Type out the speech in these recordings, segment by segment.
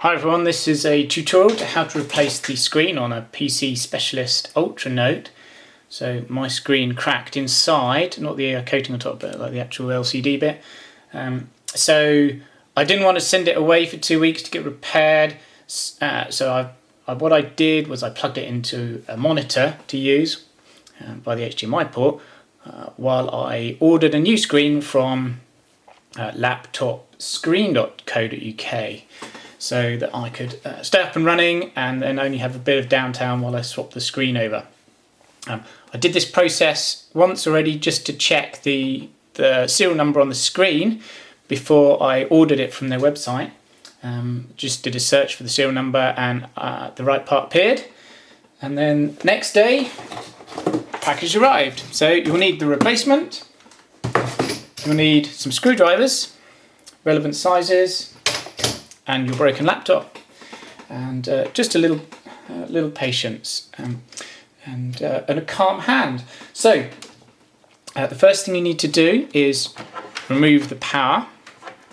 Hi everyone, this is a tutorial to how to replace the screen on a PCSpecialist Ultranote. So my screen cracked inside, not the coating on top, but like the actual LCD bit. So I didn't want to send it away for 2 weeks to get repaired. What I did was I plugged it into a monitor to use by the HDMI port while I ordered a new screen from laptopscreen.co.uk. so that I could stay up and running and then only have a bit of downtime while I swap the screen over. I did this process once already just to check the serial number on the screen before I ordered it from their website. Just did a search for the serial number and the right part appeared. And then next day, package arrived. So you'll need the replacement, you'll need some screwdrivers, relevant sizes, and your broken laptop, and just a little patience and a calm hand. So the first thing you need to do is remove the power.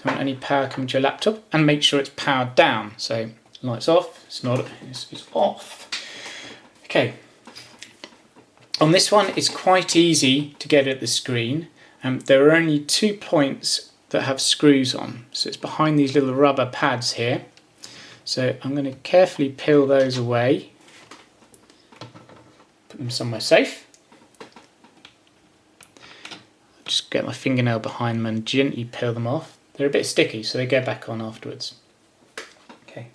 Don't want any power coming to your laptop, and make sure it's powered down. So lights off. It's off. Okay. On this one, it's quite easy to get at the screen. There are only 2 points that have screws on, so it's behind these little rubber pads here. So I'm going to carefully peel those away, put them somewhere safe. Just get my fingernail behind them and gently peel them off. They're a bit sticky, so they go back on afterwards. Okay.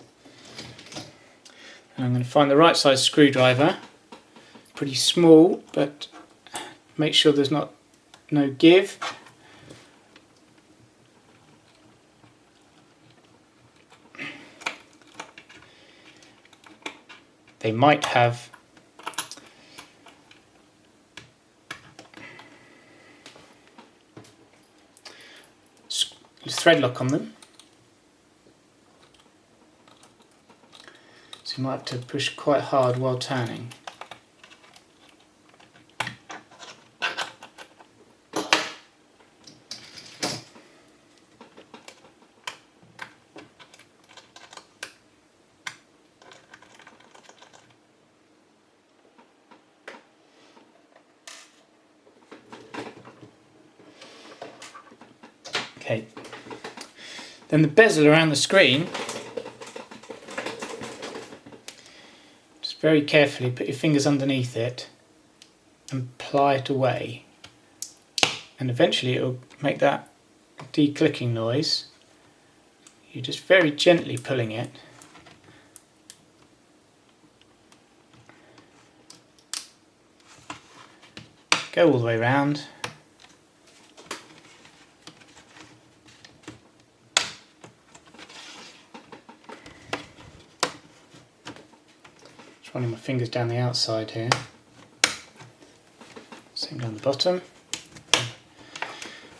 And I'm going to find the right size screwdriver. Pretty small, but make sure there's no give. They might have thread lock on them, so you might have to push quite hard while turning. Okay, then the bezel around the screen, just very carefully put your fingers underneath it and ply it away, and eventually it will make that declicking noise. You're just very gently pulling it. Go all the way around. Running my fingers down the outside here, same down the bottom.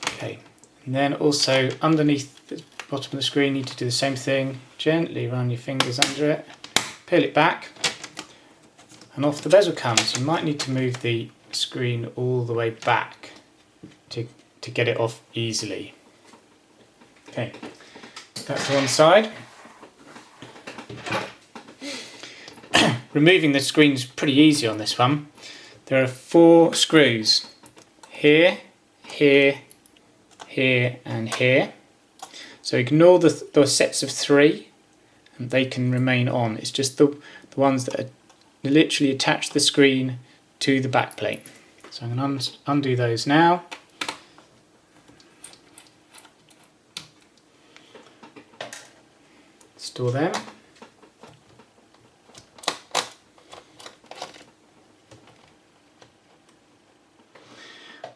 Okay, and then also underneath the bottom of the screen, you need to do the same thing. Gently run your fingers under it, peel it back, and off the bezel comes. You might need to move the screen all the way back to get it off easily. Okay, that to one side. Removing the screen's pretty easy on this one. There are 4 screws here, here, here and here. So ignore the sets of 3 and they can remain on. It's just the ones that are literally attach the screen to the back plate. So I'm going to undo those now. Store them.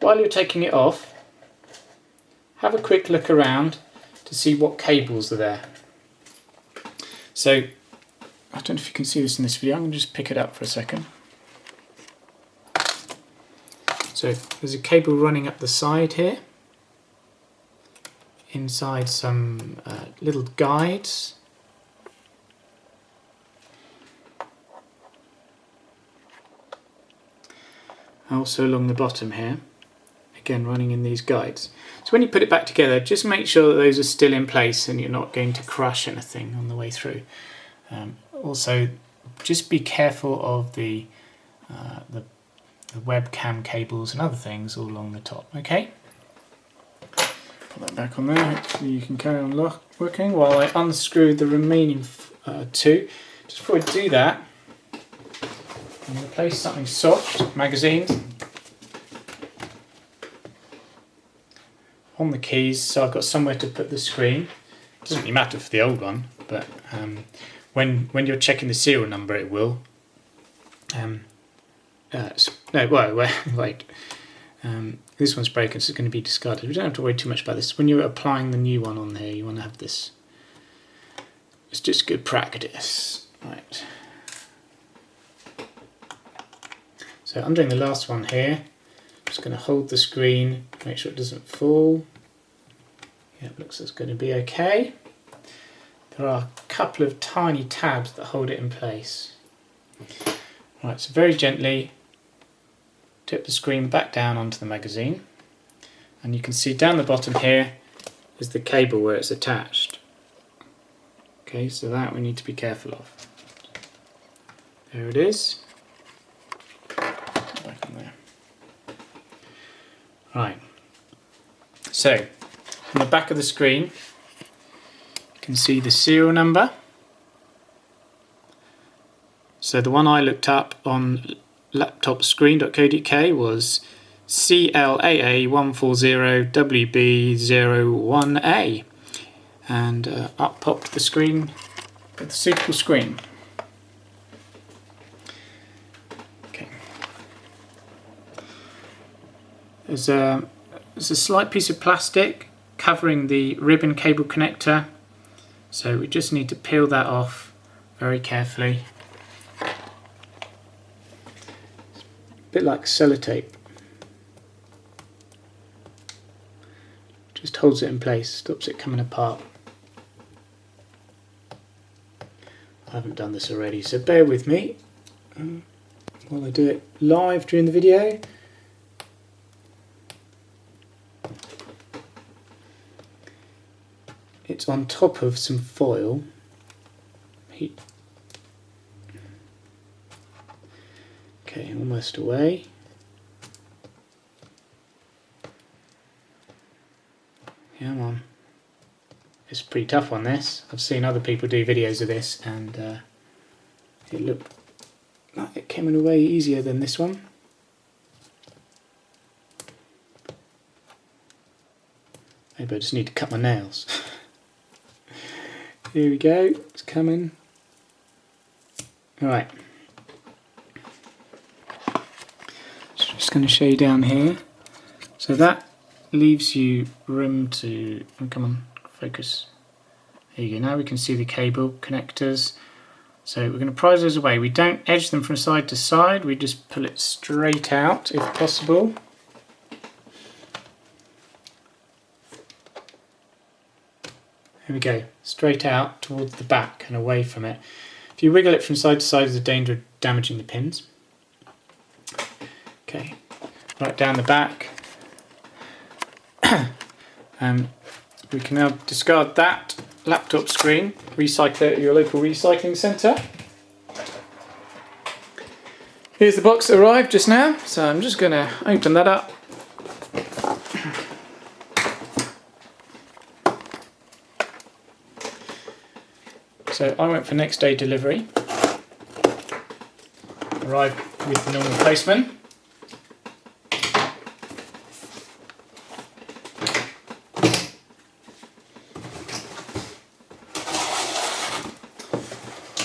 While you're taking it off, have a quick look around to see what cables are there. So, I don't know if you can see this in this video, I'm going to just pick it up for a second. So, there's a cable running up the side here, inside some little guides. Also along the bottom here. again running in these guides. So when you put it back together, just make sure that those are still in place and you're not going to crush anything on the way through. Also, just be careful of the webcam cables and other things all along the top, okay? Put that back on there, hopefully you can carry on working while I unscrew the remaining two. Just before I do that, I'm going to place something soft, magazines, on the keys so I've got somewhere to put the screen. It doesn't really matter for the old one, but when you're checking the serial number it will. Wait. This one's broken, so it's going to be discarded. We don't have to worry too much about this. When you're applying the new one on there, you want to have this. It's just good practice. Right. So undoing the last one here, I'm just going to hold the screen, make sure it doesn't fall. Yeah, it looks like it's going to be okay. There are a couple of tiny tabs that hold it in place. Right, so very gently tip the screen back down onto the magazine, and you can see down the bottom here is the cable where it's attached. Okay, so that we need to be careful of. There it is. Back on there. Right, so on the back of the screen you can see the serial number. So the one I looked up on laptopscreen.co.uk was CLAA140WB01A, and up popped the screen with the suitable screen. Okay. There's a slight piece of plastic covering the ribbon cable connector, so we just need to peel that off very carefully. A bit like sellotape. Just holds it in place, stops it coming apart. I haven't done this already, so bear with me while I do it live during the video. It's on top of some foil. Okay, almost away. Come on. It's a pretty tough one, this. I've seen other people do videos of this and it looked like it came in way easier than this one. Maybe I just need to cut my nails. Here we go, it's coming. Alright. Just going to show you down here. So that leaves you room to, come on, focus. There you go, now we can see the cable connectors. So we're going to prise those away. We don't edge them from side to side, we just pull it straight out if possible. Here we go, straight out towards the back and away from it. If you wiggle it from side to side, there's a danger of damaging the pins. Okay, right down the back. We can now discard that laptop screen, recycle it at your local recycling centre. Here's the box that arrived just now, so I'm just going to open that up. So I went for next day delivery. Arrived with the normal postman.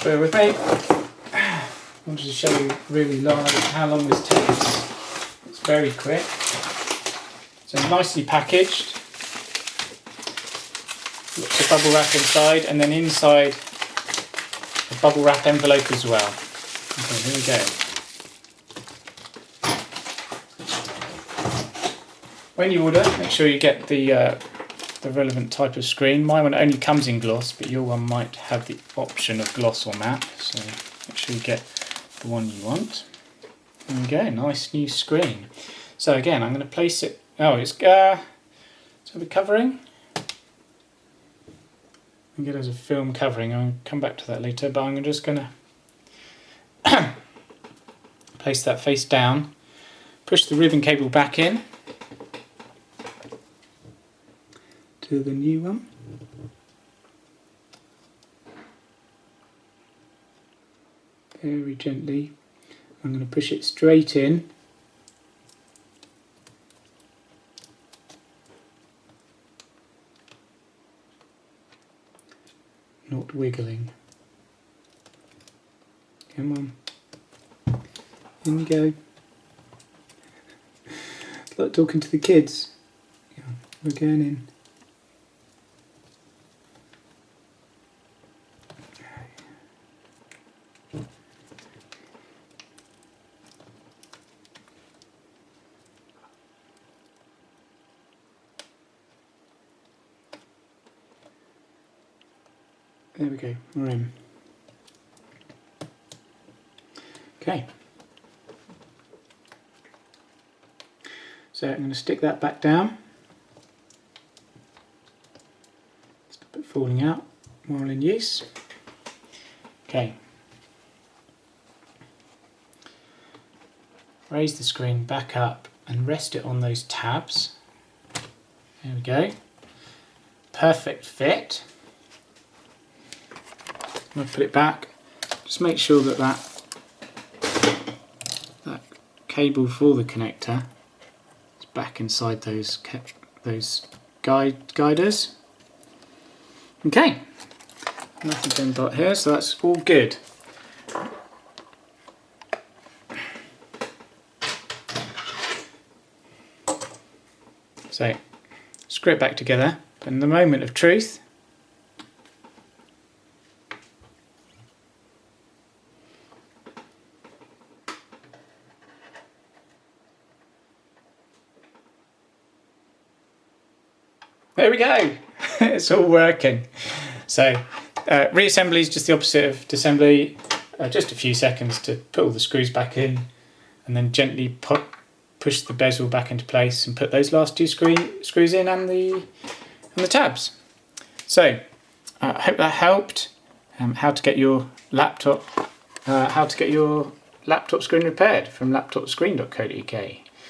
Bear with me. I wanted to show you really how long this takes. It's very quick. So nicely packaged. Lots of bubble wrap inside, and then inside a bubble wrap envelope as well. Okay, here we go. When you order, make sure you get the relevant type of screen. My one only comes in gloss, but your one might have the option of gloss or matte, so make sure you get the one you want. There we go, nice new screen. So again, I'm going to place it Oh, it's so the covering. I think it has a film covering. I'll come back to that later, but I'm just going to place that face down, push the ribbon cable back in to the new one. Very gently. I'm going to push it straight in. Not wiggling. Come on. In you go. It's like talking to the kids. Yeah, we're going in. There we go, we're in. Okay. So I'm going to stick that back down. Stop it falling out while in use. Okay. Raise the screen back up and rest it on those tabs. There we go. Perfect fit. I'm going to put it back. Just make sure that that cable for the connector is back inside those guiders. Okay, nothing to unbot here, so that's all good. So screw it back together. In the moment of truth, there we go. It's all working. So reassembly is just the opposite of disassembly. Just a few seconds to put all the screws back in and then gently push the bezel back into place and put those last two screws in and the tabs. So I hope that helped. How to get your laptop screen repaired from laptopscreen.co.uk.